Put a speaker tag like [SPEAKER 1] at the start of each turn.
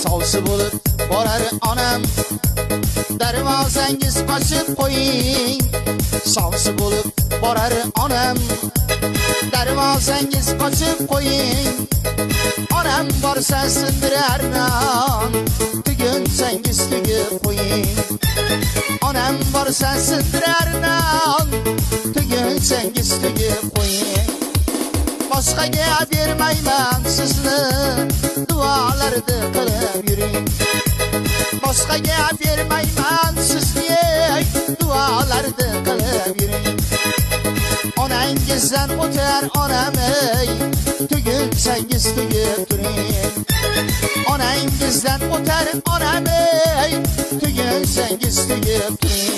[SPEAKER 1] Savsi bo'lib borar onam, darvozangiz ochib qo'ying. Savsi bo'lib borar onam, darvozangiz ochib qo'ying. Onam borsa sindirar non, tugunsangiz tugib qo'ying. Onam borsa sindirar non, tugunsangiz tugib qo'ying. Boshqaga bermayman sizni, duolarni qilib yuring. Boshqaga bermayman sizni, duolarni qilib yuring. Onangizdan o'tar onam ey, tugunsangiz tugib turing. Onangizdan o'tar onam ey, tugunsangiz tugib turing.